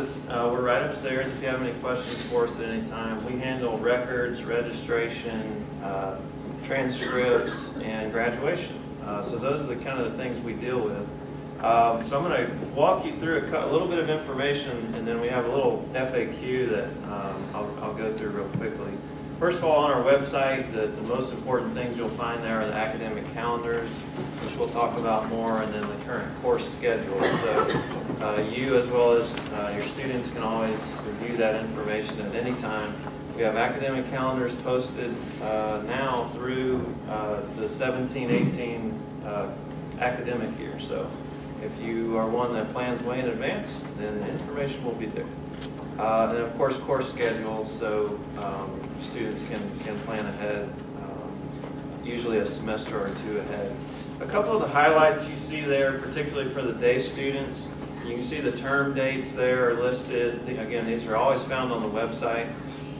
office. We're right upstairs if you have any questions for us at any time. We handle records, registration, transcripts, and graduation. So those are the kind of the things we deal with. So I'm going to walk you through a little bit of information, and then we have a little FAQ that I'll go through real quickly. First of all, on our website, the most important things you'll find there are the academic calendars, which we'll talk about more, and then the current course schedule. So you, as well as your students, can always review that information at any time. We have academic calendars posted now through the 17-18 academic year. So if you are one that plans way in advance, then the information will be there. And of course, course schedules, so students can plan ahead, usually a semester or two ahead. A couple of the highlights you see there, particularly for the day students, you can see the term dates there are listed. Again, these are always found on the website.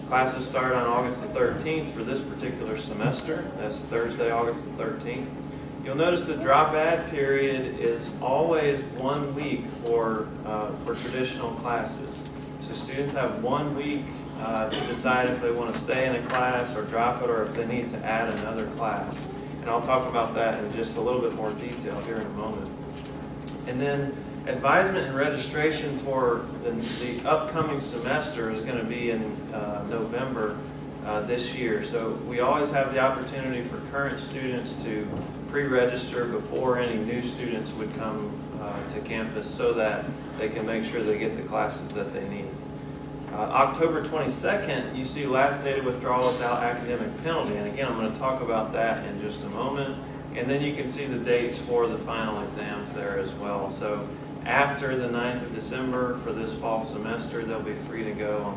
Classes start on August the 13th for this particular semester. That's Thursday, August the 13th. You'll notice the drop add period is always 1 week for traditional classes. So students have 1 week to decide if they want to stay in a class or drop it, or if they need to add another class. And I'll talk about that in just a little bit more detail here in a moment. And then advisement and registration for the upcoming semester is going to be in November this year. So we always have the opportunity for current students to pre-register before any new students would come to campus, so that they can make sure they get the classes that they need. October 22nd, you see last day to withdraw without academic penalty. And again, I'm going to talk about that in just a moment. And then you can see the dates for the final exams there as well. So after the 9th of December for this fall semester, they'll be free to go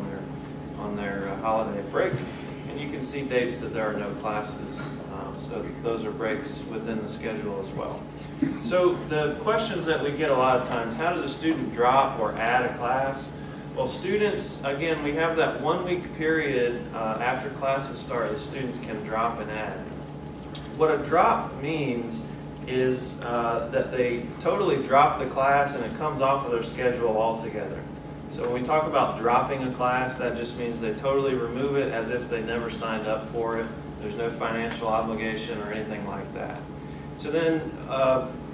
on their holiday break. And you can see dates that there are no classes. So those are breaks within the schedule as well. So the questions that we get a lot of times: how does a student drop or add a class? Well, students, again, we have that 1 week period after classes start that students can drop and add. What a drop means is that they totally drop the class and it comes off of their schedule altogether. So when we talk about dropping a class, that just means they totally remove it as if they never signed up for it. There's no financial obligation or anything like that. So then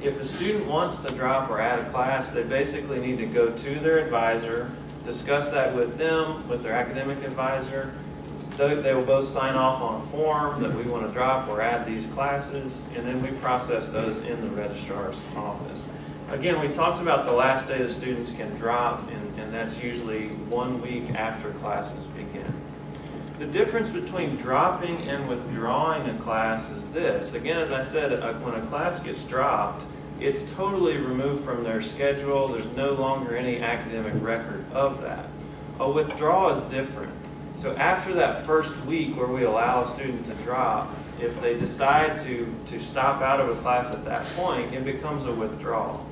if a student wants to drop or add a class, they basically need to go to their advisor, discuss that with them, with their academic advisor. They will both sign off on a form that we want to drop or add these classes, and then we process those in the registrar's office. Again, we talked about the last day the students can drop, and that's usually 1 week after classes begin. The difference between dropping and withdrawing a class is this. Again, as I said, when a class gets dropped, it's totally removed from their schedule. There's no longer any academic record of that. A withdrawal is different. So after that first week where we allow a student to drop, if they decide to stop out of a class at that point, it becomes a withdrawal.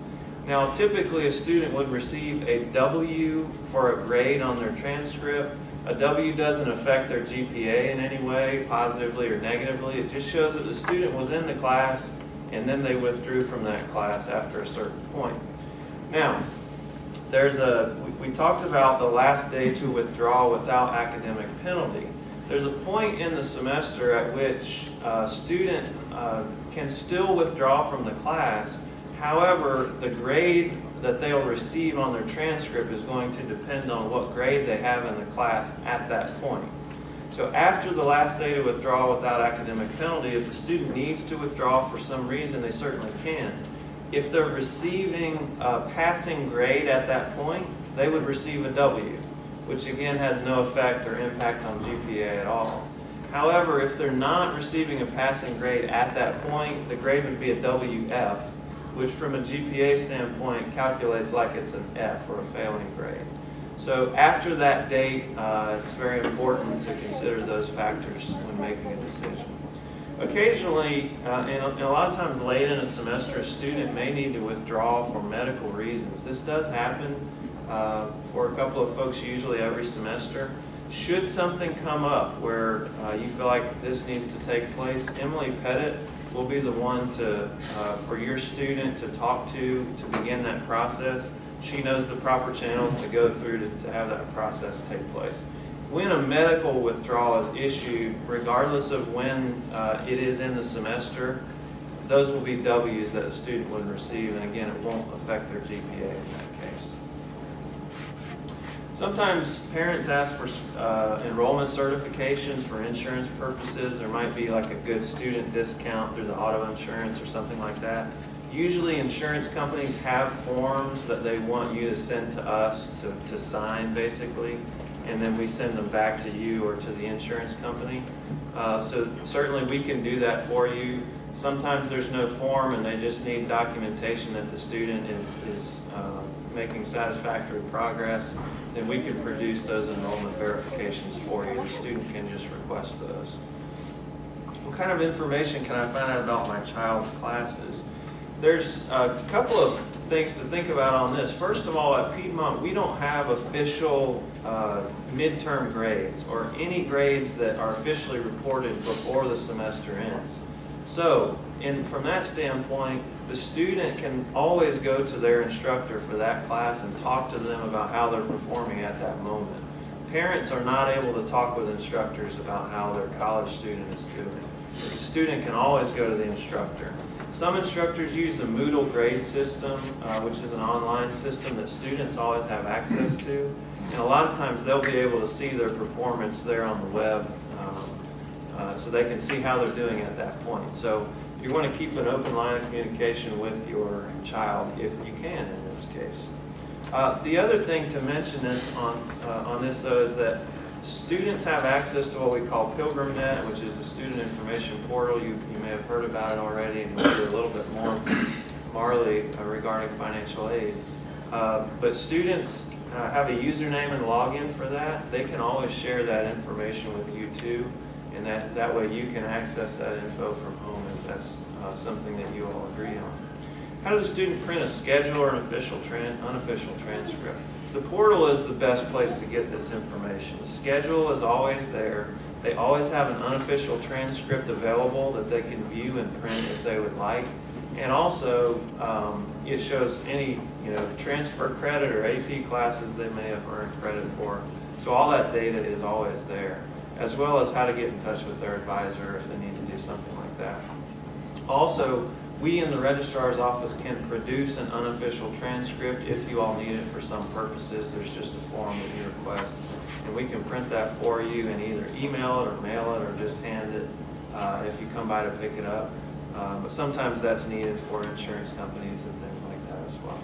Now, typically a student would receive a W for a grade on their transcript. A W doesn't affect their GPA in any way, positively or negatively. It just shows that the student was in the class and then they withdrew from that class after a certain point. Now, we talked about the last day to withdraw without academic penalty. There's a point in the semester at which a student can still withdraw from the class. However, the grade that they'll receive on their transcript is going to depend on what grade they have in the class at that point. So after the last day to withdraw without academic penalty, if a student needs to withdraw for some reason, they certainly can. If they're receiving a passing grade at that point, they would receive a W, which again has no effect or impact on GPA at all. However, if they're not receiving a passing grade at that point, the grade would be a WF, which from a GPA standpoint calculates like it's an F, or a failing grade. So after that date, it's very important to consider those factors when making a decision. Occasionally, and a lot of times late in a semester, a student may need to withdraw for medical reasons. This does happen for a couple of folks usually every semester. Should something come up where you feel like this needs to take place, Emily Pettit will be the one for your student to talk to begin that process. she knows the proper channels to go through to have that process take place. When a medical withdrawal is issued, regardless of when it is in the semester, those will be W's that a student would receive, and again, it won't affect their GPA in that case. Sometimes parents ask for enrollment certifications for insurance purposes. There might be like a good student discount through the auto insurance or something like that. Usually insurance companies have forms that they want you to send to us to sign, basically, and then we send them back to you or to the insurance company. So certainly we can do that for you. Sometimes there's no form and they just need documentation that the student is making satisfactory progress. Then we can produce those enrollment verifications for you. The student can just request those. What kind of information can I find out about my child's classes? There's a couple of things to think about on this. First of all, at Piedmont, we don't have official midterm grades or any grades that are officially reported before the semester ends. So, from that standpoint, the student can always go to their instructor for that class and talk to them about how they're performing at that moment. Parents are not able to talk with instructors about how their college student is doing. The student can always go to the instructor. Some instructors use the Moodle grade system, which is an online system that students always have access to. And a lot of times they'll be able to see their performance there on the web, so they can see how they're doing at that point. So you want to keep an open line of communication with your child if you can in this case. The other thing to mention is on this though is that students have access to what we call PilgrimNet, which is a student information portal. You may have heard about it already, and we'll hear a little bit more from Marley regarding financial aid. But students have a username and login for that. They can always share that information with you too, and that way you can access that info from home if that's something that you all agree on. How does a student print a schedule or an unofficial transcript? The portal is the best place to get this information. The schedule is always there. They always have an unofficial transcript available that they can view and print if they would like. And also, it shows any transfer credit or AP classes they may have earned credit for. So all that data is always there, as well as how to get in touch with their advisor if they need to do something like that. Also, we in the registrar's office can produce an unofficial transcript if you all need it for some purposes. There's just a form that you request, and we can print that for you and either email it or mail it or just hand it if you come by to pick it up. But sometimes that's needed for insurance companies and things like that as well.